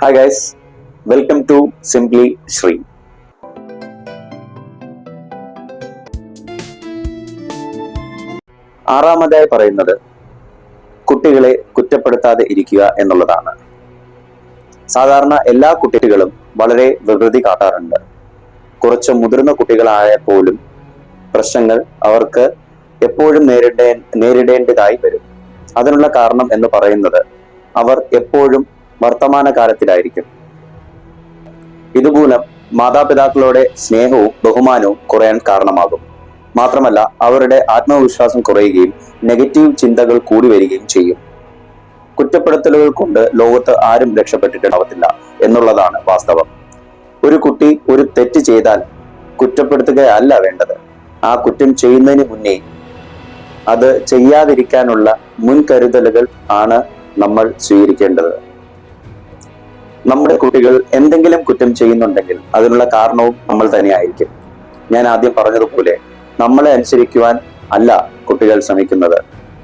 Hi guys, welcome to Simply Shri. ആറാമതായി പറയുന്നത് കുട്ടികളെ കുറ്റപ്പെടുത്താതെ ഇരിക്കുക എന്നുള്ളതാണ്. സാധാരണ എല്ലാ കുട്ടികളും വളരെ വികൃതി കാട്ടാറുണ്ട്. കുറച്ച് മുതിർന്ന കുട്ടികളായ പോലും പ്രശ്നങ്ങൾ അവർക്ക് എപ്പോഴും നേരിടേണ്ടതായി വരും. അതിനുള്ള കാരണം എന്ന് പറയുന്നത് അവർ എപ്പോഴും വർത്തമാനകാലത്തിലായിരിക്കും. ഇതുമൂലം മാതാപിതാക്കളുടെ സ്നേഹവും ബഹുമാനവും കുറയാൻ കാരണമാകും. മാത്രമല്ല അവരുടെ ആത്മവിശ്വാസം കുറയുകയും നെഗറ്റീവ് ചിന്തകൾ കൂടി വരികയും ചെയ്യും. കുറ്റപ്പെടുത്തലുകൾ കൊണ്ട് ലോകത്ത് ആരും രക്ഷപ്പെട്ടിട്ടുണ്ടാവത്തില്ല എന്നുള്ളതാണ് വാസ്തവം. ഒരു കുട്ടി ഒരു തെറ്റ് ചെയ്താൽ കുറ്റപ്പെടുത്തുകയല്ല വേണ്ടത്. ആ കുറ്റം ചെയ്യുന്നതിന് മുന്നേ അത് ചെയ്യാതിരിക്കാനുള്ള മുൻകരുതലുകൾ ആണ് നമ്മൾ സ്വീകരിക്കേണ്ടത്. നമ്മുടെ കുട്ടികൾ എന്തെങ്കിലും കുറ്റം ചെയ്യുന്നുണ്ടെങ്കിൽ അതിനുള്ള കാരണവും നമ്മൾ തന്നെയായിരിക്കും. ഞാൻ ആദ്യം പറഞ്ഞതുപോലെ നമ്മളെ അനുസരിക്കുവാൻ അല്ല കുട്ടികൾ ശ്രമിക്കുന്നത്,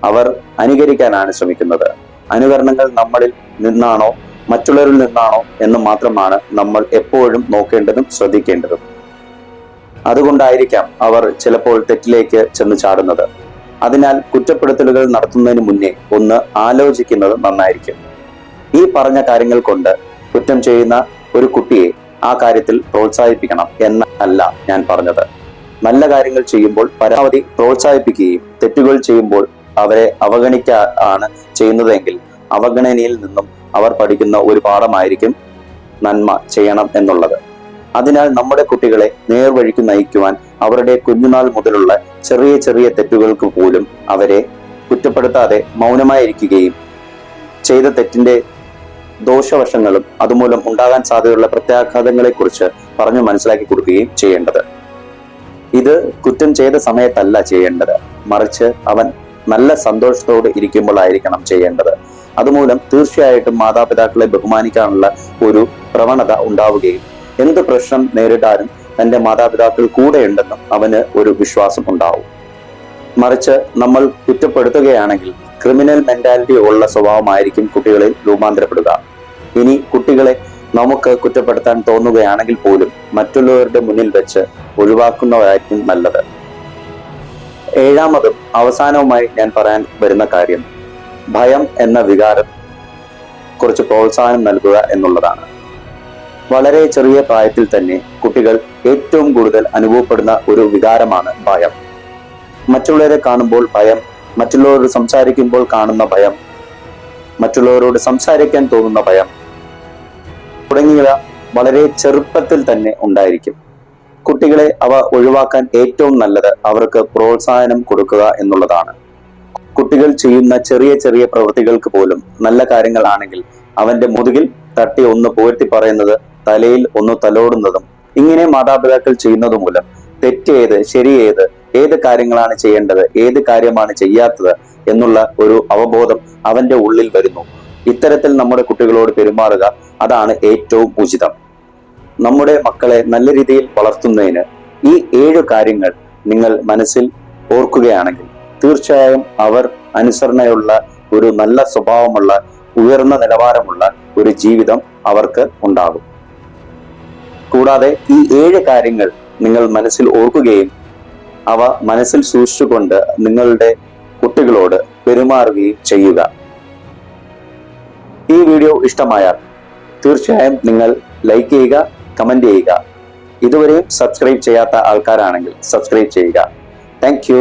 അവർ അനുകരിക്കാനാണ് ശ്രമിക്കുന്നത്. അനുകരണങ്ങൾ നമ്മളിൽ നിന്നാണോ മറ്റുള്ളവരിൽ നിന്നാണോ എന്ന് മാത്രമാണ് നമ്മൾ എപ്പോഴും നോക്കേണ്ടതും ശ്രദ്ധിക്കേണ്ടതും. അതുകൊണ്ടായിരിക്കാം അവർ ചിലപ്പോൾ തെറ്റിലേക്ക് ചെന്ന് ചാടുന്നത്. അതിനാൽ കുറ്റപ്പെടുത്തലുകൾ നടത്തുന്നതിന് മുന്നേ ഒന്ന് ആലോചിക്കുന്നത് നന്നായിരിക്കും. ഈ പറഞ്ഞ കാര്യങ്ങൾ കൊണ്ട് കുറ്റം ചെയ്യുന്ന ഒരു കുട്ടിയെ ആ കാര്യത്തിൽ പ്രോത്സാഹിപ്പിക്കണം എന്നല്ല ഞാൻ പറഞ്ഞത്. നല്ല കാര്യങ്ങൾ ചെയ്യുമ്പോൾ പരമാവധി പ്രോത്സാഹിപ്പിക്കുകയും തെറ്റുകൾ ചെയ്യുമ്പോൾ അവരെ അവഗണിക്കാണ് ചെയ്യുന്നതെങ്കിൽ അവഗണനയിൽ നിന്നും അവർ പഠിക്കുന്ന ഒരു പാഠമായിരിക്കും നന്മ ചെയ്യണം എന്നുള്ളത്. അതിനാൽ നമ്മുടെ കുട്ടികളെ നേർവഴിക്ക് നയിക്കുവാൻ അവരുടെ കുഞ്ഞുനാൾ മുതലുള്ള ചെറിയ ചെറിയ തെറ്റുകൾക്ക് പോലും അവരെ കുറ്റപ്പെടുത്താതെ മൗനമായിരിക്കുകയും ചെയ്ത തെറ്റിന്റെ ദോഷവശങ്ങളും അതുമൂലം ഉണ്ടാകാൻ സാധ്യതയുള്ള പ്രത്യാഘാതങ്ങളെ കുറിച്ച് പറഞ്ഞു മനസ്സിലാക്കി കൊടുക്കുകയും ചെയ്യേണ്ടത്. ഇത് കുറ്റം ചെയ്ത സമയത്തല്ല ചെയ്യേണ്ടത്, മറിച്ച് അവൻ നല്ല സന്തോഷത്തോടെ ഇരിക്കുമ്പോഴായിരിക്കണം ചെയ്യേണ്ടത്. അതുമൂലം തീർച്ചയായിട്ടും മാതാപിതാക്കളെ ബഹുമാനിക്കാനുള്ള ഒരു പ്രവണത ഉണ്ടാവുകയും എന്ത് പ്രശ്നം നേരിടാനും തന്റെ മാതാപിതാക്കൾ കൂടെയുണ്ടെന്നും അവന് ഒരു വിശ്വാസം ഉണ്ടാവും. മറിച്ച് നമ്മൾ കുറ്റപ്പെടുത്തുകയാണെങ്കിൽ ക്രിമിനൽ മെന്റാലിറ്റി ഉള്ള സ്വഭാവമായിരിക്കും കുട്ടികളിൽ രൂപാന്തരപ്പെടുക. ഇനി കുട്ടികളെ നമുക്ക് കുറ്റപ്പെടുത്താൻ തോന്നുകയാണെങ്കിൽ പോലും മറ്റുള്ളവരുടെ മുന്നിൽ വെച്ച് ഒഴിവാക്കുന്നതായിരിക്കും നല്ലത്. ഏഴാമതും അവസാനവുമായി ഞാൻ പറയാൻ വരുന്ന കാര്യം ഭയം എന്ന വികാരം കുറച്ച് പ്രോത്സാഹനം നൽകുക എന്നുള്ളതാണ്. വളരെ ചെറിയ പ്രായത്തിൽ തന്നെ കുട്ടികൾ ഏറ്റവും കൂടുതൽ അനുഭവപ്പെടുന്ന ഒരു വികാരമാണ് ഭയം. മറ്റുള്ളവരെ കാണുമ്പോൾ ഭയം, മറ്റുള്ളവരോട് സംസാരിക്കുമ്പോൾ കാണുന്ന ഭയം, മറ്റുള്ളവരോട് സംസാരിക്കാൻ തോന്നുന്ന ഭയം തുടങ്ങിയവ വളരെ ചെറുപ്പത്തിൽ തന്നെ ഉണ്ടായിരിക്കും. കുട്ടികളെ അവ ഒഴിവാക്കാൻ ഏറ്റവും നല്ലത് അവർക്ക് പ്രോത്സാഹനം കൊടുക്കുക എന്നുള്ളതാണ്. കുട്ടികൾ ചെയ്യുന്ന ചെറിയ ചെറിയ പ്രവൃത്തികൾക്ക് പോലും നല്ല കാര്യങ്ങളാണെങ്കിൽ അവന്റെ മുതുകിൽ തട്ടി ഒന്ന് പുകഴ്ത്തി പറയുന്നത്, തലയിൽ ഒന്ന് തലോടുന്നതും ഇങ്ങനെ മാതാപിതാക്കൾ ചെയ്യുന്നത് മൂലം തെറ്റേത് ശരിയേത്, ഏത് കാര്യങ്ങളാണ് ചെയ്യേണ്ടത്, ഏത് കാര്യമാണ് ചെയ്യാത്തത് എന്നുള്ള ഒരു അവബോധം അവന്റെ ഉള്ളിൽ വരുന്നു. ഇത്തരത്തിൽ നമ്മുടെ കുട്ടികളോട് പെരുമാറുക, അതാണ് ഏറ്റവും ഉചിതം. നമ്മുടെ മക്കളെ നല്ല രീതിയിൽ വളർത്തുന്നതിന് ഈ 7 കാര്യങ്ങൾ നിങ്ങൾ മനസ്സിൽ ഓർക്കുകയാണെങ്കിൽ തീർച്ചയായും അവർ അനുസരണയുള്ള ഒരു നല്ല സ്വഭാവമുള്ള ഉയർന്ന നിലവാരമുള്ള ഒരു ജീവിതം അവർക്ക് ഉണ്ടാകും. കൂടാതെ ഈ 7 കാര്യങ്ങൾ നിങ്ങൾ മനസ്സിൽ ഓർക്കുകയും അവ മനസ്സിൽ സൂക്ഷിച്ചുകൊണ്ട് നിങ്ങളുടെ കുട്ടികളോട് പെരുമാറുകയും ചെയ്യുക. ഈ വീഡിയോ ഇഷ്ടമായാൽ തീർച്ചയായും നിങ്ങൾ ലൈക്ക് ചെയ്യുക, കമന്റ് ചെയ്യുക. ഇതുവരെയും സബ്സ്ക്രൈബ് ചെയ്യാത്ത ആൾക്കാരാണെങ്കിൽ സബ്സ്ക്രൈബ് ചെയ്യുക. Thank you.